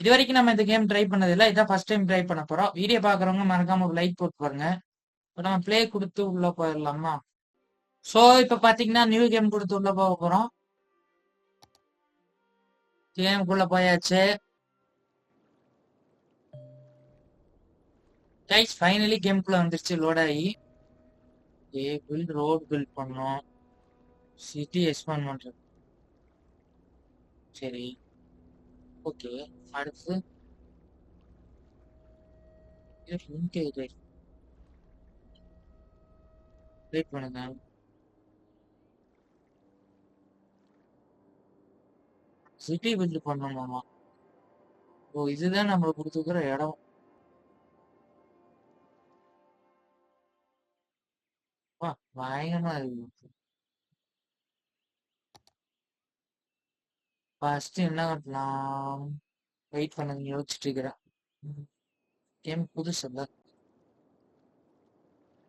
இது வரைக்கும் நம்ம இந்த கேம் ட்ரை பண்ணது இல்ல. இதான் ஃபர்ஸ்ட் டைம் ட்ரை பண்ண போறோம். வீடியோ பாக்குறவங்க மறக்காம ஒரு லைக் போட்டு பாருங்க. இப்ப நம்ம ப்ளே கொடுத்து உள்ள போயிடலாமா? சோ இப்ப பாத்தீங்கன்னா நியூ கேம் கொடுத்து உள்ள போக போறோம். கேமுக்குள்ள போயாச்சு. கைஸ் ஃபைனலி கேமுக்குள்ள வந்துருச்சு லோட் ஆகி. பில்ட் ரோட் பில்ட் பண்ணோம். சிட்டி எக்ஸ்பாண்ட் பண்றது. சரி ஓகே. அடுத்து வெயிட் பண்ணுங்க. City build பண்ணணுமாமா? ஓ இதுதான் நம்மளுக்கு கொடுத்துருக்கிற இடம். வா பயங்கரமா இருக்கு. ஃபர்ஸ்ட் என்ன கட்டலாம்? வெயிட் பண்ணுங்க யோசிச்சுட்டு இருக்கிறேன். கேம் புதுசு இல்ல.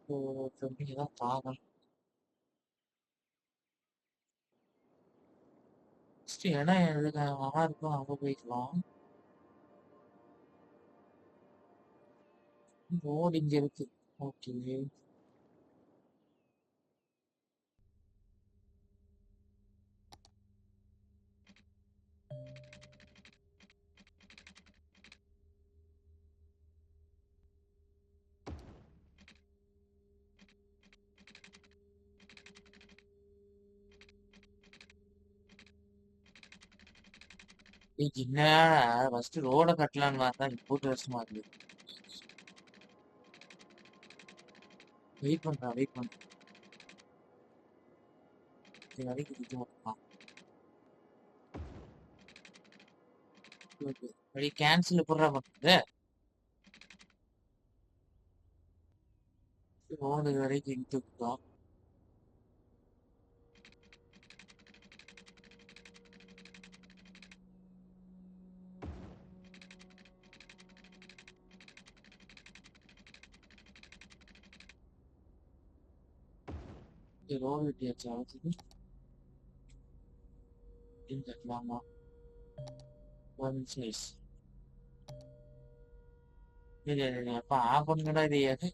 ஓ தான் பார்க்கணும். ஃபர்ஸ்ட் இடம் எதுக்கு நல்லா இருக்கும் அங்க போய்க்கலாம். ரோடு இங்க இருக்கு. ஓகே. என்னடா ஃபர்ஸ்ட் ரோட கட்டலான்னு பார்த்தா இப்போ வருஷமா இருக்கு. வெயிட் பண்றேன் வெயிட் பண்றேன். இது வரைக்கும் இது பண்ணலாம். வழி கேன்சல் போடுறா பண்ணுறது. ரோடு வரைக்கும் இழுத்துக்கிட்டோம். ரோடு வெட்டியாச்சு ஆகுது. கட்டலாமா? ஒன் சைஸ் இல்ல இல்ல அப்ப ஆஃப் பண்ணுங்கடா இது ஏது.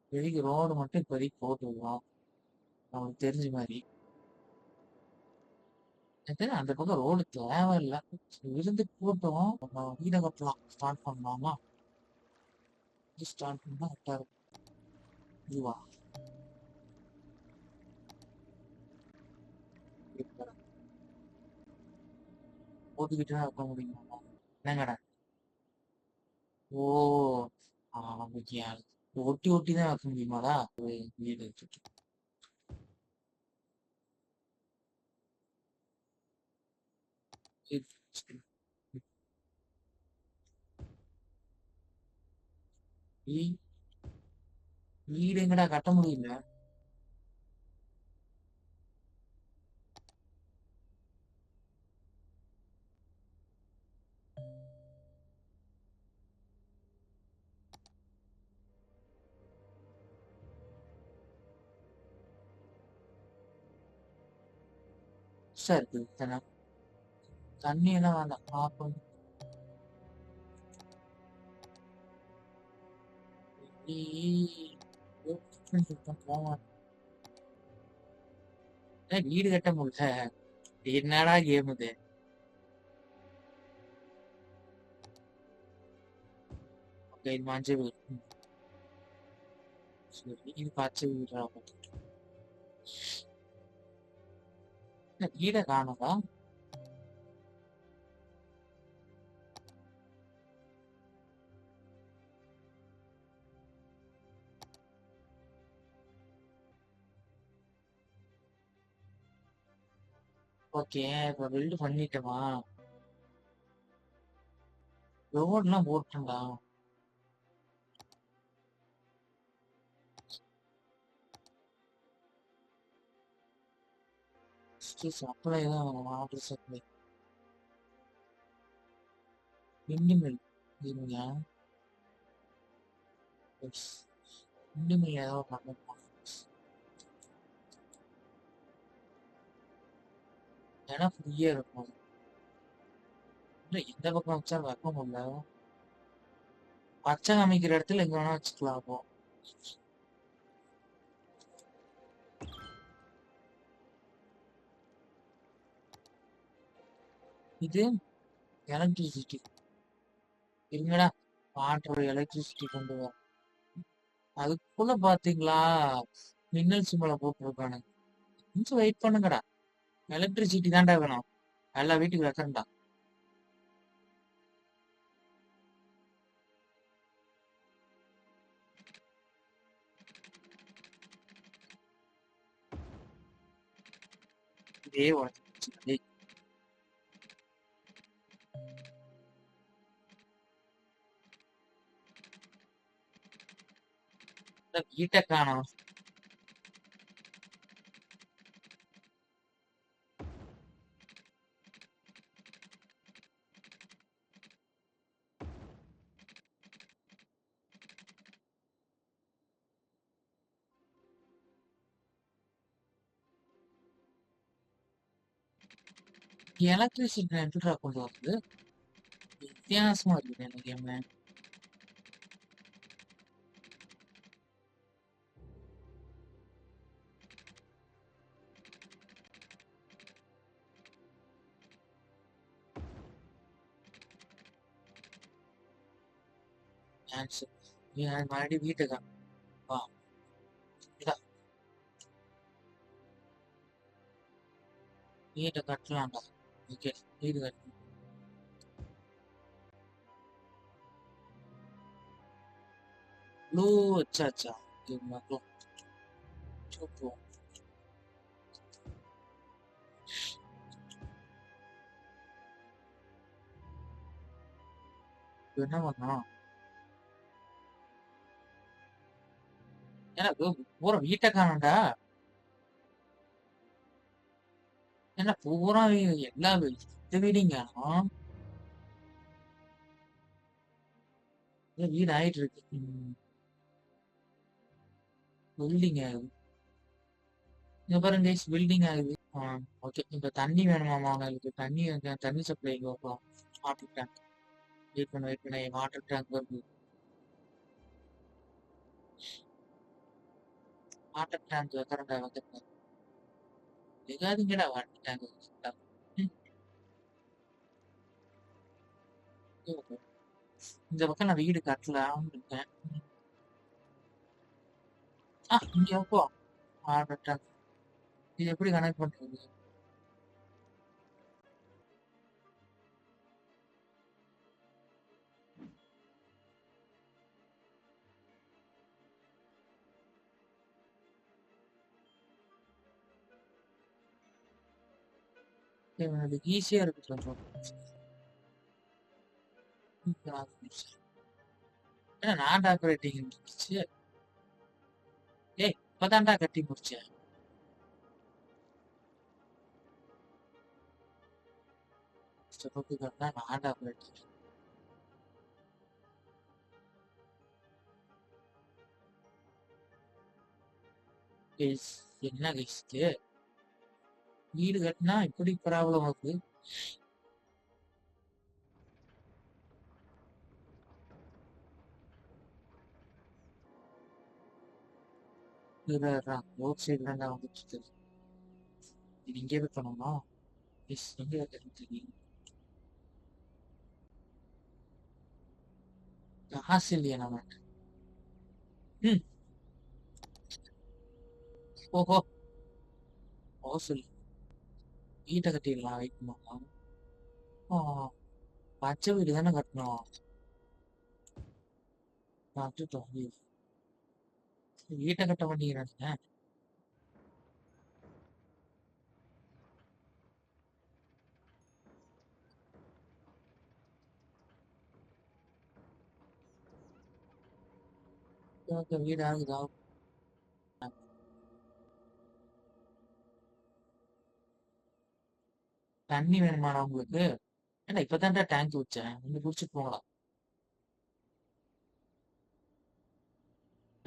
வெளிக்கு ரோடு மட்டும் இப்போதைக்கு போட்டுருவோம் அவனுக்கு தெரிஞ்ச மாதிரி. அந்த பக்கம் ரோடு தேவையில்லை. இருந்து போட்டோம் நம்ம வீட கட்டலாம். ஸ்டார்ட் பண்ணலாமா? ஸ்டார்ட் பண்ணா கரெக்டா இருக்கும். இதுவா போட்டுக்கிட்டு தான் வைக்க முடியுமா? என்னங்கடா? ஓ ஆமாம். ஒட்டி ஒட்டி தான் வைக்க முடியுமாடா வீடு வச்சுட்டு? வீ- வீடு எங்கடா கட்ட முடியல? சார் இத்தனை தண்ணி எல்லாம் வேண்டாம் பார்ப்போம். போவான். வீடு கட்ட முடியல. என்னடா கேம் இது? ஓகே இது மஞ்சள் வீடு. சரி இது பச்சை வீடா? வீடை காணதா? ஓகே இப்ப பில்டு பண்ணிட்டோமா? ரோட்லாம் போட்டுண்டா. சப்ளை தான் வாட்டர் சப்ளை. இண்டிமில் இருங்க. இண்டிமில் ஏதாவது பண்ணலாம். ஏன்னா ஃப்ரீயா இருக்கும். இல்ல எந்த பக்கம் வச்சாலும் வைக்க முடியல. பச்சை காமிக்கிற இடத்துல எங்க வேணா வச்சுக்கலாம் அப்போ. இது எலக்ட்ரிசிட்டி. இருங்கடா, வாட்டர் எலக்ட்ரிசிட்டி கொண்டு வர. அதுக்குள்ள பாத்தீங்களா மின்னல் சிம்பலை போட்டுருக்கானுங்க. கொஞ்சம் வெயிட் பண்ணுங்கடா. எலக்ட்ரிசிட்டி தான்டா வேணும். எல்லா வீட்டுக்கு வைக்கிறேன்டா. இதே உடச்சு வீட்டை காணும். எலக்ட்ரிசிட்டி எப்படிடா கொண்டு வருது? வித்தியாசமா இருக்குது எனக்கு கேம். ஆன்சர் மறுபடியும் வீட்டை காணும். வா, இதா வீட்டை கட்டலாம்டா. ஓகே, வீடு கட்டணும். ப்ளூ வச்சாச்சா? சூப்பர். என்ன பண்ணோம்? எனக்கு பூரா வீட்டை காணோம்டா. என்ன பூரா எல்லா இந்த வீடையும் காணோம். வீடு ஆயிட்டு இருக்கு. பில்டிங் ஆகுது. இங்க பாருங்க கைஸ், பில்டிங் ஆகுது. ஓகே, இப்ப தண்ணி வேணுமாமா அவங்களுக்கு? தண்ணி சப்ளை வைப்போம். Water tank. வெயிட் பண்ண வாட்டர் டேங்க் வருது. வாட்டர் டேங்க் வைக்கிறேன்டா வந்துருக்கேன். எங்காதீங்கடா வாட்டர் டேங்க் வச்சுட்டா. இந்த பக்கம் நான் வீடு கட்டலாம்னு இருக்கேன். இங்க வைப்போ வாட்டர் டேங்க். இது எப்படி கனெக்ட் பண்றது? எனக்கு ஈஸியா இருக்கு கொஞ்சம். ஏன்னா நான் ஆப்ரேட்டிங் இருந்துச்சு. ஏய், இப்பதான்டா கட்டி முடிச்சேன். ஸ்டெப்புக்கு கட்டினா நான் ஆப்ரேட்டிங். கைஸ், என்ன கைஸ் இது? வீடு கட்டினா இப்படி ப்ராப்ளம் ஆகுது. ரோட் சைடு தான்டா வந்துட்டு. இது இங்கே வைக்கணுமா? எஸ், எங்க வைக்கிறது தெரியும். காசு இல்லையா நம்ம? ம். ஓஹோ, ஓசல். வீட்டை கட்டிடலாம், வெயிட் பண்ணலாம். ஆ, பச்சை வீடு தானே கட்டணும். பார்த்துட்டோம். வீட்டை கட்ட மாட்டேங்கிறானுங்க. வீடு ஆகுதா? தண்ணி வேணுமாடா உங்களுக்கு? ஏன்னா இப்பதான்டா டேங்க் வச்சேன், நீங்க குடிச்சிட்டு போங்களா.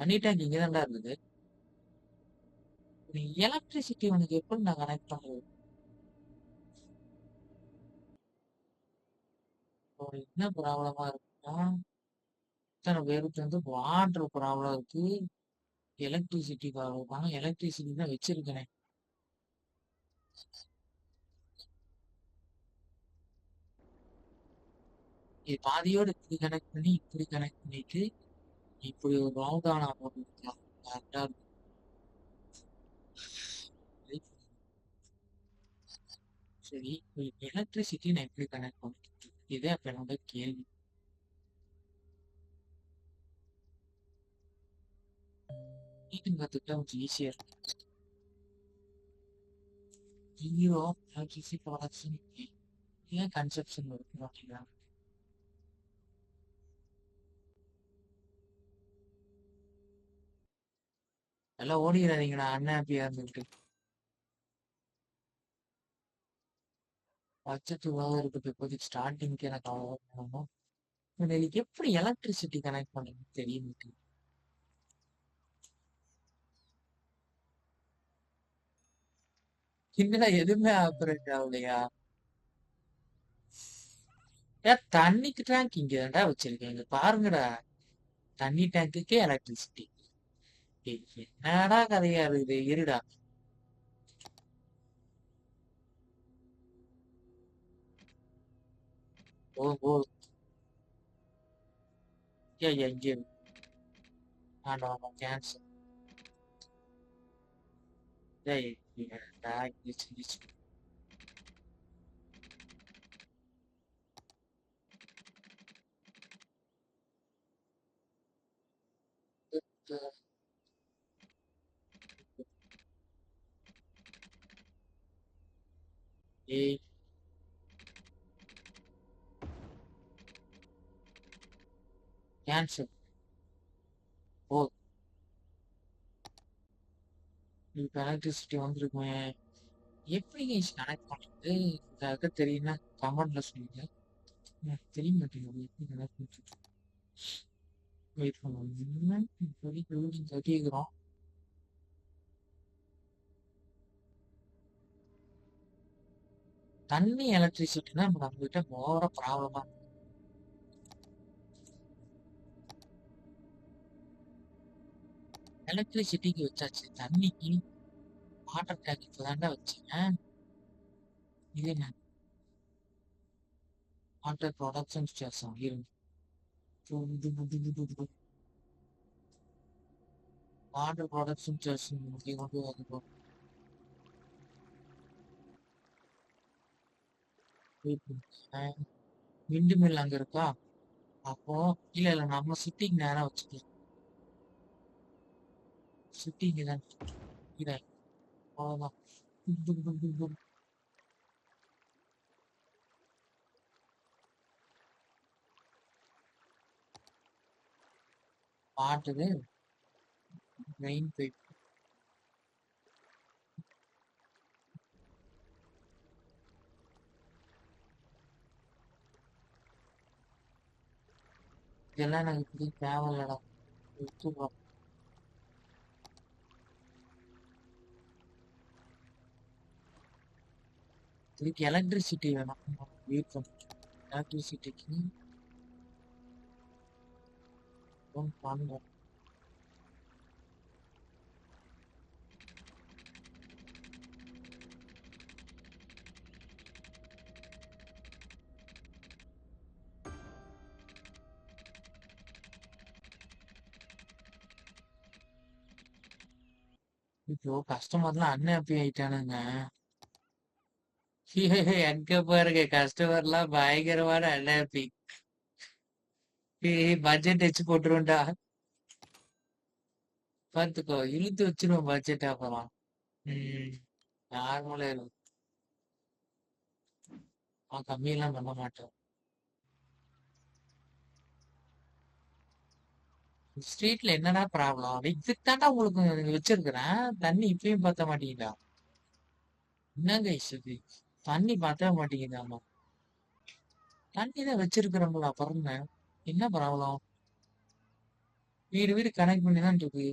தண்ணி டேங்க் இங்கதான்டா இருந்தது. எலக்ட்ரிசிட்டி உனக்கு எப்படி நான் கனெக்ட் பண்றது? என்ன ப்ராப்ளமா இருக்குன்னா இத்தனை பேருக்கு வந்து வாட்டர் ப்ராப்ளம் இருக்கு, எலக்ட்ரிசிட்டி ப்ராப்ளம். ஆனா எலக்ட்ரிசிட்டி தான் வச்சிருக்கேன். இது பாதியோட இப்படி கனெக்ட் பண்ணி இப்படி கனெக்ட் பண்ணிட்டு இப்படி ஒரு ரவுண்டானா போட்டுருக்கலாம். கரெக்டா இருக்கு. சரி, எலக்ட்ரிசிட்டி நான் எப்படி கனெக்ட் பண்ணிட்டு இதே அப்ப என்னோட கேள்வி. மீட்டிங் கத்துக்கிட்டா கொஞ்சம் ஈஸியா இருக்கு. ஜீரோ எலக்ட்ரிசிட்டி ப்ராடக்ஷன் ஏன் கன்செப்ஷன் இருக்கு அப்படின்னா எல்லாம் ஓடிடாதீங்கடா அன்ஹாப்பியா இருந்துட்டு. பட்ஜெட் இவ்வளவு இருக்குது இப்போதைக்கு ஸ்டார்டிங்க்கு எனக்கு அவ்வளோ வேணும். எனக்கு எப்படி எலக்ட்ரிசிட்டி கனெக்ட் பண்ணுறது தெரியும். என்னடா எதுவுமே ஆப்ரேட் ஆகலையா? ஏன் தண்ணிக்கு டேங்க் இங்க தான்டா வச்சிருக்கீங்க பாருங்கடா. தண்ணி டேங்குக்கே எலக்ட்ரிசிட்டி. என்னடா கதையா இருக்குது இருடா. ஓ ஓ ஏன் இங்கே ஆண்டா கேன்சல். ஏய் ஏன்டா இப்படி செஞ்சுச்சு? ஏய் கேன்சல். ஓ இப்ப எலக்ட்ரிசிட்டி வந்திருக்குமே. எப்படி கனெக்ட் பண்றது? இதாக தெரியும்னா கமெண்ட்ல சொல்லுங்க. எனக்கு தெரிய மாட்டேங்குது எப்படி கனெக்ட் பண்றது. வெயிட் பண்ணுவோம். இப்போதைக்கு பில்டிங் கட்டிக்கிறோம். தண்ணி எலக்ட்ரிசிட்டினா இப்ப நம்ம கிட்ட மோர ப்ராப்ளமா. எலக்ட்ரிசிட்டிக்கு வச்சாச்சு, தண்ணிக்கு வாட்டர் டேங்க் இப்பதான்டா வச்சேன். இது என்ன வாட்டர் ப்ரொடக்ஷன் ஸ்டேஷன் இருந்து வாட்டர் ப்ரொடக்ஷன் ஸ்டேஷன் இங்கே கொண்டு வந்து விண்டு மில் அங்க இருக்கா? அப்போ இல்ல இல்ல நம்ம சிட்டிக்கு நேரா வச்சுக்கலாம். சிட்டிக்கு தான் இதை அவ்வளவுதான். பாட்டுது மெயின் பைப். இதெல்லாம் எனக்கு இப்படி தேவையில்லடா. எடுத்துக்கலாம். இதுக்கு எலக்ட்ரிசிட்டி வேணும். வீட்டும் எலக்ட்ரிசிட்டிக்கு பண்ணுவோம். இப்போ கஸ்டமர்லாம் அன்ஹாப்பி ஆயிட்டானுங்க. எங்க பாருங்க கஸ்டமர்லாம் பயங்கரமான அன்ஹாப்பி. பட்ஜெட் வச்சு போட்டுருவோம்டா. பாத்துக்கோ இழுத்து வச்சிருவோம் பட்ஜெட் அப்புறம். ம் நார்மலா இருக்கும். கம்மியெல்லாம் பண்ண மாட்டோம். ஸ்ட்ரீட்ல என்னடா ப்ராப்ளம்? இதுக்கு தாண்டா உங்களுக்கு வச்சிருக்கிறேன். தண்ணி இப்பயும் பத்த மாட்டேங்குதா? என்னங்க இஷ்யூ? தண்ணி பத்த மாட்டேங்குதாமா? தண்ணி தான் வச்சிருக்கிறோம்ல அப்புறம் என்ன ப்ராப்ளம்? வீடு வீடு கனெக்ட் பண்ணி தான் இருக்கு.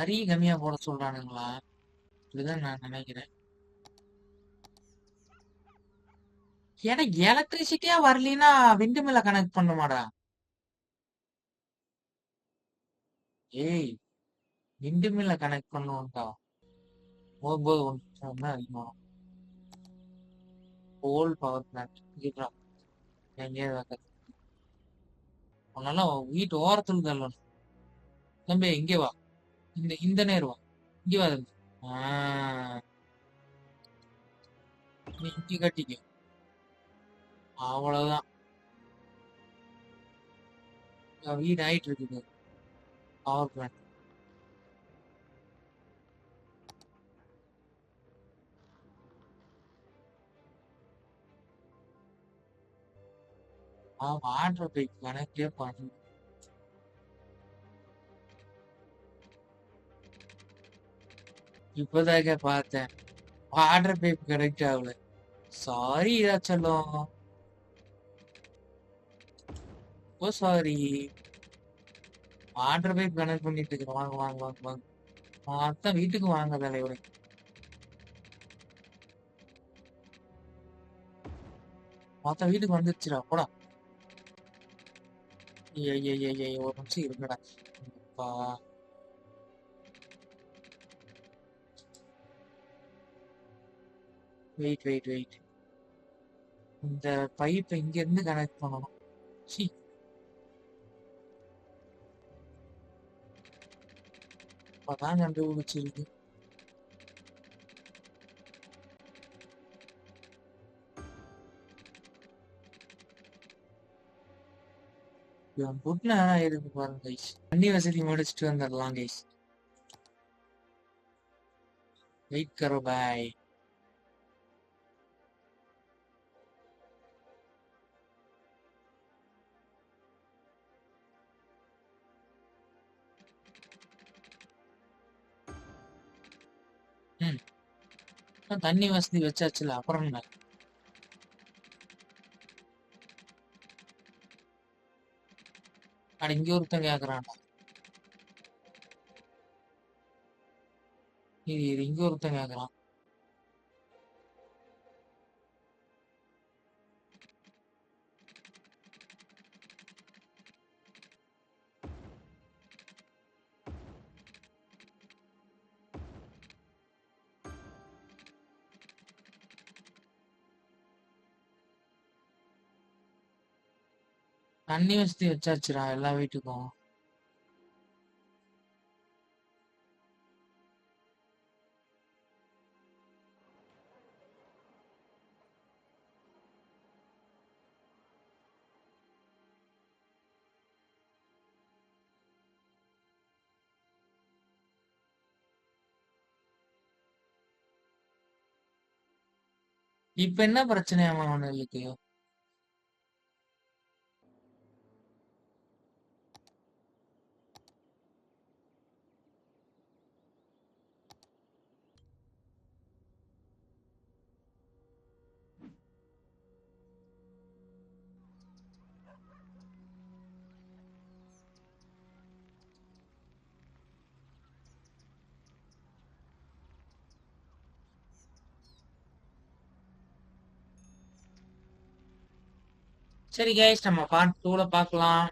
அரி கம்மியா போட சொல்றானுங்களா? இப்படிதான் நான் நினைக்கிறேன். ஏன்னா எலக்ட்ரிசிட்டியா வரலினா விண்டு மில்ல கனெக்ட் பண்ணுமாடா? ஏய், விண்டு மில்ல கனெக்ட் பண்ணுவோம்டா. போகும்போது ஒன்று அதிகமா கோல் பவர் பிளான்ட் இதுதான் எங்கேயாவது வைக்கிறது. உன்னால வீட்டு ஓரத்துல தள்ளணும். தம்பி இங்கே வா. இந்த நேரம் வா. இங்கே வா தம்பி. ஆஹ் நீ இங்க கட்டிக்க. அவ்வளவுதான். வீடு ஆயிட்டு இருக்குது பவர் பிளான்ட். வாட்டர் பைப் கணக்கே பண்ணு. இப்போதாக்க பார்த்தேன். வாட்டர் பைப் கனெக்ட் ஆகல. சாரி செல்லம். ஓ சாரி. வாட்டர் பைப் கனெக்ட் பண்ணிட்டு இருக்கேன். வாங்க வாங்க வாங்க வாங்க. மொத்தம் வீட்டுக்கு வாங்க தலைவரே. மொத்தம் வீட்டுக்கு வந்துருச்சுடா போடா. ஒரு நிமிஷம் இருங்கடா. அப்பா. Wait wait wait. இந்த பைப்பை இங்க இருந்து கனெக்ட் பண்ணணும். சி இப்பதான் கண்டுபிடிச்சிருக்கு. புட்ல இருக்கு பாருங்க கைஸ். தண்ணி வசதி முடிச்சுட்டு வந்துடலாம் கைஸ். வெயிட் கரோ பாய். தண்ணி வசதி வச்சாச்சுல அப்புறம் என்ன? அட இங்க ஒருத்தன் கேக்குறான்டா. இது இங்க ஒருத்தன் கேக்குறான். தண்ணி வசதி வச்சாச்சுடா எல்லா வீட்டுக்கும். இப்ப என்ன பிரச்சனையாமா அவனுக்கு? சரி கைஸ், நம்ம பார்ட் 2ல பார்க்கலாம்.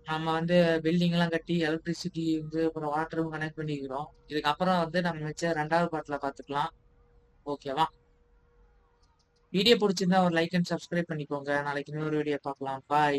நம்ம வந்து பில்டிங் எல்லாம் கட்டி எலக்ட்ரிசிட்டி வந்து அப்புறம் வாட்டரும் கனெக்ட் பண்ணிக்கிறோம். இதுக்கப்புறம் வந்து நம்ம வச்ச 2வது பார்ட்ல பார்த்துக்கலாம். ஓகேவா? வீடியோ பிடிச்சிருந்தா ஒரு லைக் அண்ட் சப்ஸ்கிரைப் பண்ணிக்கோங்க. நாளைக்கு இன்னொரு வீடியோ பார்க்கலாம். பாய்.